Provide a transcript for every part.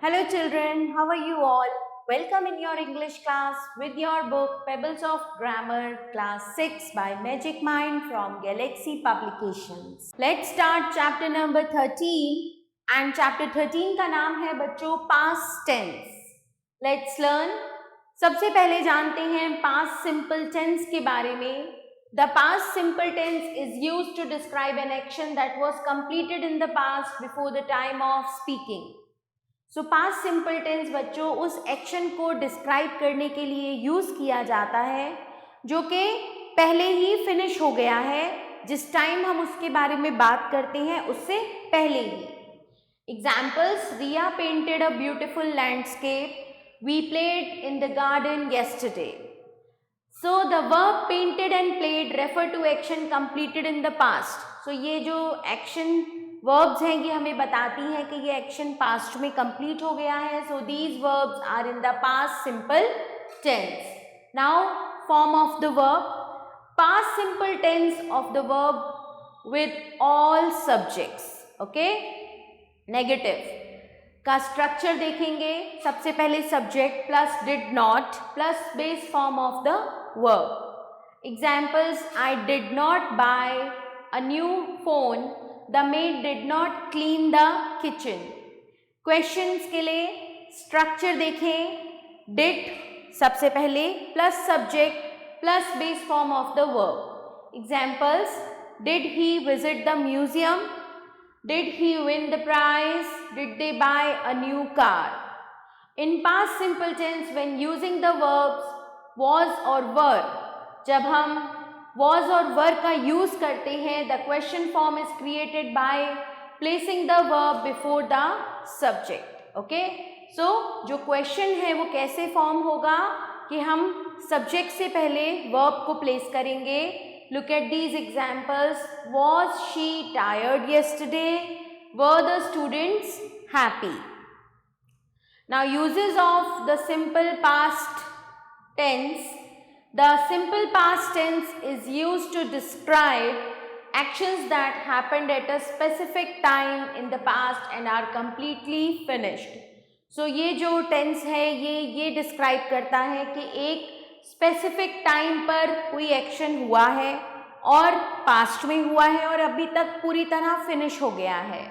Hello children, how are you all? Welcome in your English class with your book Pebbles of Grammar Class 6 by Magic Mind from Galaxy Publications. Let's start chapter number 13 and chapter 13 का नाम है बच्चों past tense. Let's learn. सबसे पहले जानते हैं past simple tense के बारे में. The past simple tense is used to describe an action that was completed in the past before the time of speaking. So past simple tense बच्चों उस action को डिस्क्राइब करने के लिए यूज किया जाता है जो कि पहले ही फिनिश हो गया है, जिस टाइम हम उसके बारे में बात करते हैं उससे पहले ही. Examples: Riya painted a beautiful landscape. We played in the garden yesterday. So the verb painted and played refer to action completed in the past. So ये जो एक्शन वर्ब्स हैं ये हमें बताती हैं कि ये एक्शन पास्ट में कंप्लीट हो गया है. So these verbs are in the past simple tense. Now form of the verb. Past simple tense of the verb with all subjects. Okay, negative का स्ट्रक्चर देखेंगे. सबसे पहले subject plus did not plus base form of the verb. Examples: I did not buy a new phone. The maid did not clean the kitchen. Questions के लिए structure देखें. Did सबसे पहले plus subject plus base form of the verb. Examples: Did he visit the museum? Did he win the prize? Did they buy a new car? In past simple tense, when using the verbs was or were, जब हम was और were का use करते हैं, the question form is created by placing the verb before the subject. Okay, so जो question है वो कैसे फॉर्म होगा कि हम सब्जेक्ट से पहले वर्ब को प्लेस करेंगे. Look at these examples. Was she tired yesterday? Were the students happy? Now uses of the simple past tense. The simple past tense is used to describe actions that happened at a specific time in the past and are completely finished. So ये जो tense है ये describe करता है कि एक specific time पर कोई action हुआ है और past में हुआ है और अभी तक पूरी तरह finish हो गया है.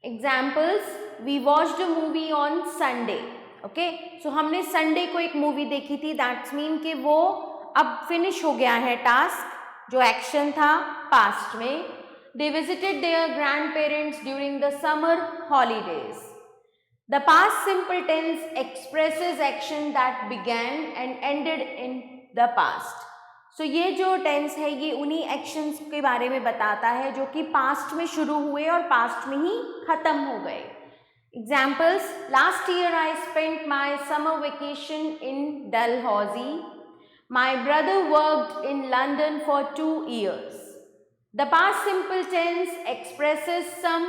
Examples: We watched a movie on Sunday. Okay, so हमने संडे को एक मूवी देखी थी. दैट्स मीन कि वो अब फिनिश हो गया है टास्क जो एक्शन था पास्ट में. They visited their grandparents during the summer holidays. The past simple tense expresses action that began and ended in the past. So ये जो टेंस है ये उन्हीं एक्शंस के बारे में बताता है जो कि पास्ट में शुरू हुए और पास्ट में ही खत्म हो गए. Examples: Last year I spent my summer vacation in Dalhousie. My brother worked in London for 2 years. The past simple tense expresses some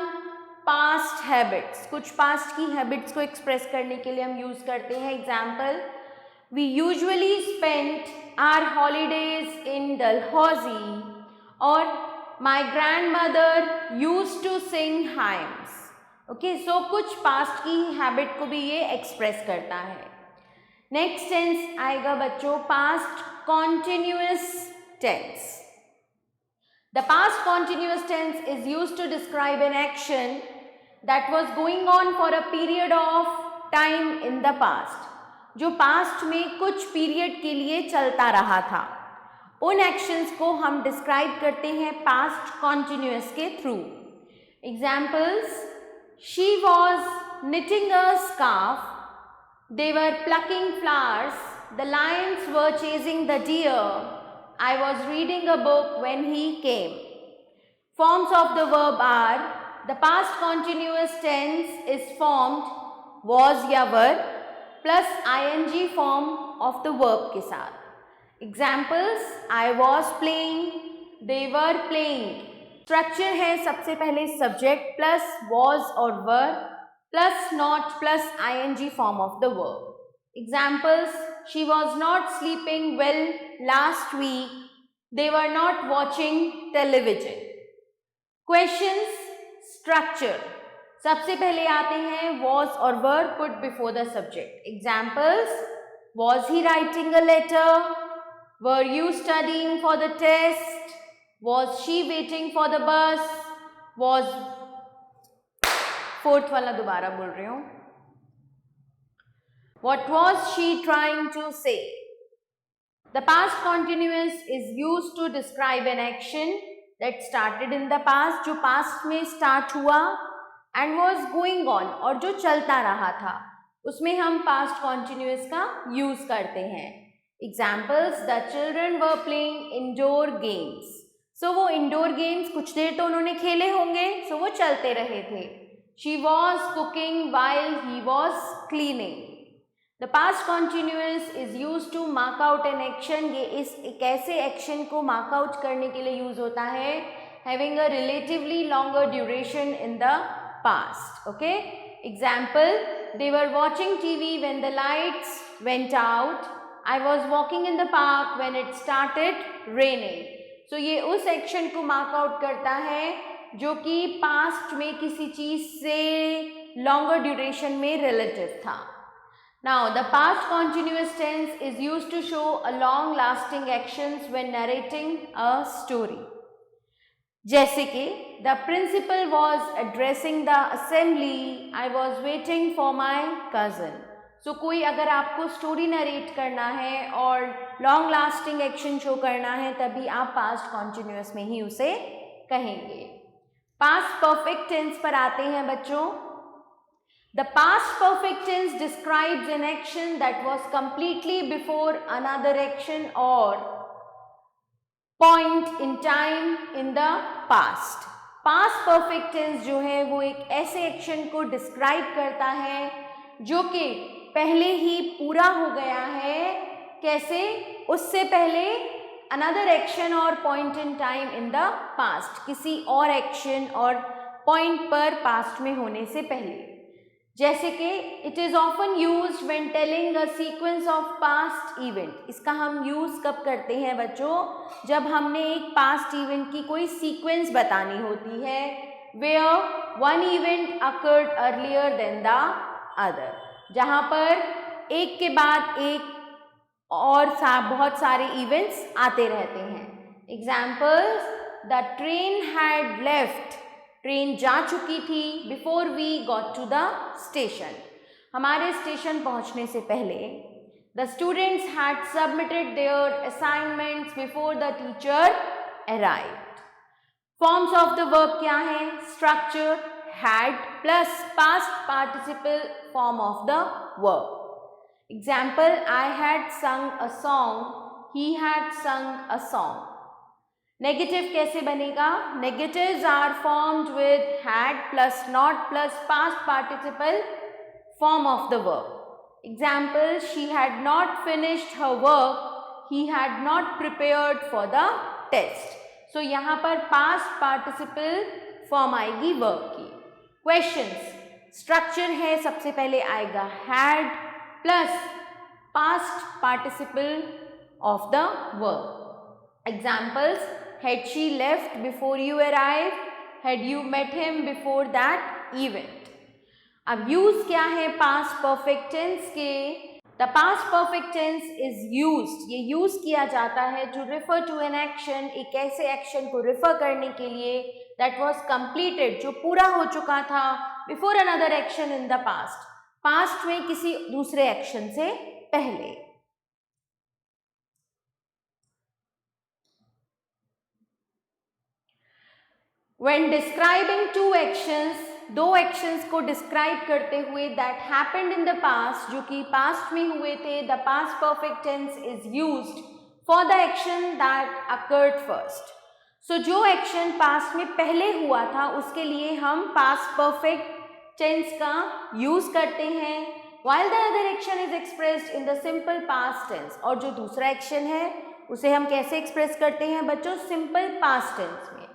past habits. कुछ past की habits को express करने के लिए हम use करते हैं. Example: We usually spent our holidays in Dalhousie. और my grandmother used to sing hymns. Okay, so कुछ पास्ट की हैबिट को भी ये एक्सप्रेस करता है. नेक्स्ट टेंस आएगा बच्चों past continuous tense. The past continuous tense is used to describe an action that was going on for a period of time in the past. जो पास्ट में कुछ पीरियड के लिए चलता रहा था, उन एक्शंस को हम डिस्क्राइब करते हैं पास्ट कॉन्टिन्यूअस के through. Examples: She was knitting a scarf. They were plucking flowers. The lions were chasing the deer. I was reading a book when he came. Forms of the verb are: the past continuous tense is formed was या were plus ing form of the verb के साथ. Examples: I was playing. They were playing. Structure है सबसे पहले subject plus was और were plus not plus ing form of the verb. Examples: she was not sleeping well last week. They were not watching television. Questions, structure. सबसे पहले आते हैं was और were put before the subject. Examples: was he writing a letter? Were you studying for the test? Was she waiting for the bus? Was fourth वाला दोबारा बोल रही हूँ. What was she trying to say? The past continuous is used to describe an action that started in the past, जो past में start हुआ, and was going on, और जो चलता रहा था, उसमें हम past continuous का use करते हैं. Examples: the children were playing indoor games. So वो indoor games कुछ देर तो उन्होंने खेले होंगे, so वो चलते रहे थे. She was cooking while he was cleaning. The past continuous is used to mark out an action. ये एक ऐसे action को mark out करने के लिए use होता है having a relatively longer duration in the past. Okay. Example: they were watching TV when the lights went out. I was walking in the park when it started raining. So ये उस action को mark out करता है जो कि past में किसी चीज से longer duration में relative था. Now the past continuous tense is used to show a long lasting actions when narrating a story. जैसे कि the principal was addressing the assembly. I was waiting for my cousin. So कोई अगर आपको story narrate करना है और long lasting action show करना है तभी आप पास्ट कॉन्टिन्यूअस में ही उसे कहेंगे. पास्ट परफेक्ट टेंस पर आते हैं बच्चों. The past perfect tense describes an action that was completely before another action or point in time in the past. Past perfect tense जो है वो एक ऐसे एक्शन को डिस्क्राइब करता है जो कि पहले ही पूरा हो गया है. कैसे? उससे पहले another action और point in time in the past, किसी और एक्शन और पॉइंट पर पास्ट में होने से पहले. जैसे कि it is often used when telling a sequence of past event. इसका हम यूज कब करते हैं बच्चों? जब हमने एक पास्ट इवेंट की कोई सीक्वेंस बतानी होती है where one event occurred earlier than the other, जहां पर एक के बाद एक और बहुत सारे इवेंट्स आते रहते हैं. Examples: the train had left. Train जा चुकी थी. Before we got to the station. हमारे स्टेशन पहुंचने से पहले. The students had submitted their assignments before the teacher arrived. Forms of the verb क्या है? Structure had plus past participle form of the verb. Example: I had sung a song. He had sung a song. Negative कैसे बनेगा? Negatives are formed with had plus not plus past participle form of the verb. Example: she had not finished her work. He had not prepared for the test. So यहाँ पर past participle form आएगी verb की. Questions. Structure है, सबसे पहले आएगा had plus past participle of the verb. Examples: had she left before you arrived? Had you met him before that event? अब use क्या है past perfect tense के? The past perfect tense is used. ये use किया जाता है to refer to an action, एक ऐसे action को refer करने के लिए that was completed, जो पूरा हो चुका था before another action in the past. past में किसी दूसरे action से पहले. When describing two actions, दो actions को describe करते हुए that happened in the past, जो कि past में हुए थे, the past perfect tense is used for the action that occurred first. So जो action past में पहले हुआ था उसके लिए हम past perfect tense का use करते हैं, while the other action is expressed in the simple past tense. और जो दूसरा action है उसे हम कैसे express करते हैं बच्चों? simple past tense में.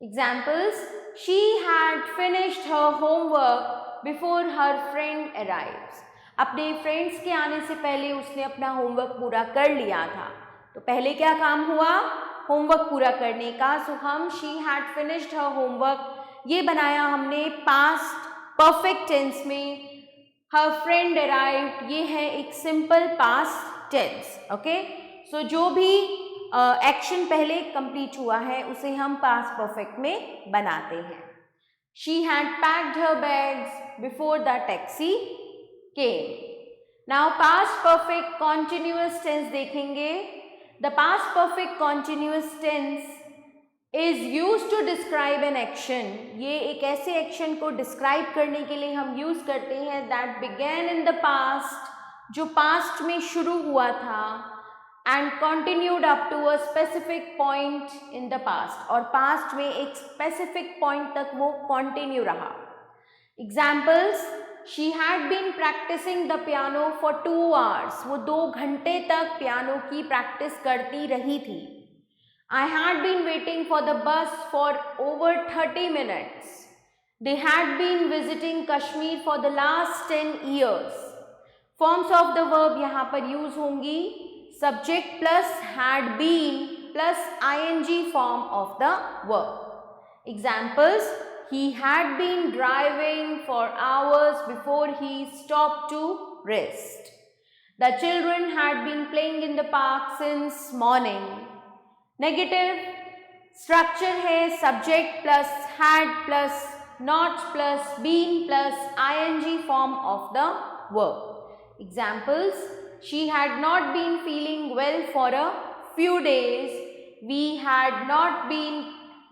Examples: she had finished her homework before her friend arrives. अपने फ्रेंड्स के आने से पहले उसने अपना होमवर्क पूरा कर लिया था. तो पहले क्या काम हुआ? होमवर्क पूरा करने का. सो हम she had finished her homework ये बनाया हमने पास्ट परफेक्ट टेंस में her friend arrived, ये है एक simple past tense. Okay, so जो भी एक्शन पहले कंप्लीट हुआ है उसे हम पास्ट परफेक्ट में बनाते हैं. She had packed her bags before the taxi came. Now past perfect continuous tense देखेंगे. The past perfect continuous tense is used to describe an action. ये एक ऐसे एक्शन को डिस्क्राइब करने के लिए हम यूज करते हैं that began in the past, जो पास्ट में शुरू हुआ था, and continued up to a specific point in the past, और पास्ट में एक स्पेसिफिक पॉइंट तक वो कंटिन्यू रहा. Examples: She had been practicing the piano for 2 hours. वो 2 घंटे तक पियानो की प्रैक्टिस करती रही थी. I had been waiting for the bus for over 30 minutes. They had been visiting Kashmir for the last 10 years. Forms of the verb यहाँ पर use होंगी subject plus had been plus ing form of the verb. Examples: He had been driving for hours before he stopped to rest. The children had been playing in the park since morning. Negative structure है subject plus had plus not plus been plus ing form of the verb. Examples: She had not been feeling well for a few days. We had not been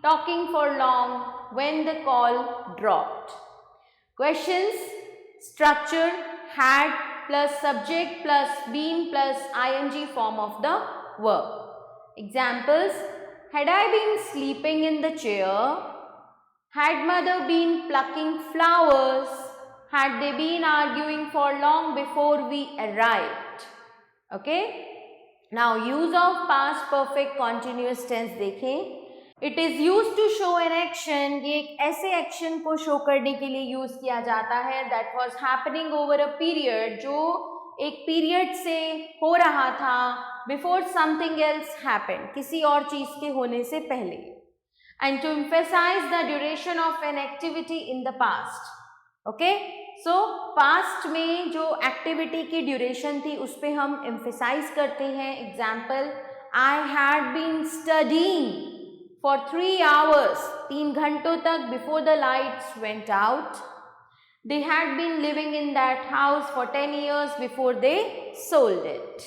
talking for long when the call dropped. Questions: structure had plus subject plus been plus ing form of the verb. Examples: Had I been sleeping in the chair? Had mother been plucking flowers? Had they been arguing for long before we arrived? Okay. Now use of past perfect continuous tense देखें. It is used to show an action. ये एक ऐसे action को show करने के लिए use किया जाता है that was happening over a period, जो एक पीरियड से हो रहा था before something else happened, किसी और चीज के होने से पहले. And to emphasize the duration of an activity in the past. Okay, so past में जो एक्टिविटी की ड्यूरेशन थी उस पर हम एम्फेसाइज करते हैं. Example: I had been studying for 3 hours, 3 घंटों तक, before the lights went out. They had been living in that house for 10 years before they sold it.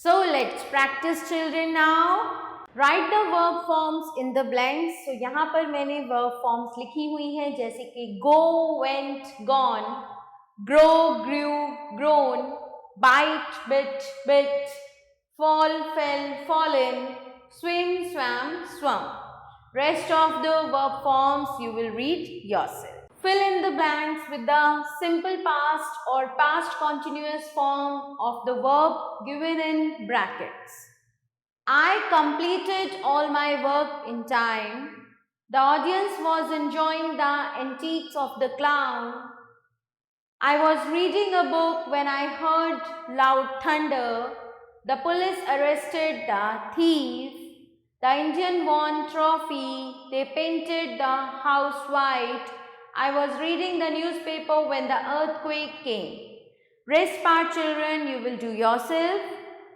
So let's practice children now. Write the verb forms in the blanks. तो यहाँ पर मैंने verb forms लिखी हुई हैं जैसे कि go, went, gone, grow, grew, grown, bite, bit, bit, fall, fell, fallen, swim, swam, swum. Rest of the verb forms you will read yourself. Fill in the blanks with the simple past or past continuous form of the verb given in brackets. I completed all my work in time. The audience was enjoying the antiques of the clown. I was reading a book when I heard loud thunder. The police arrested the thief. The Indian won trophy. They painted the house white. I was reading the newspaper when the earthquake came. Rest part, children, you will do yourself.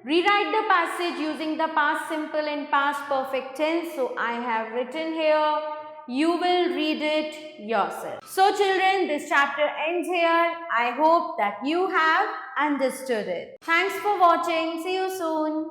Rewrite the passage using the past simple and past perfect tense. So I have written here. You will read it yourself. So children, this chapter ends here. I hope that you have understood it. Thanks for watching. See you soon.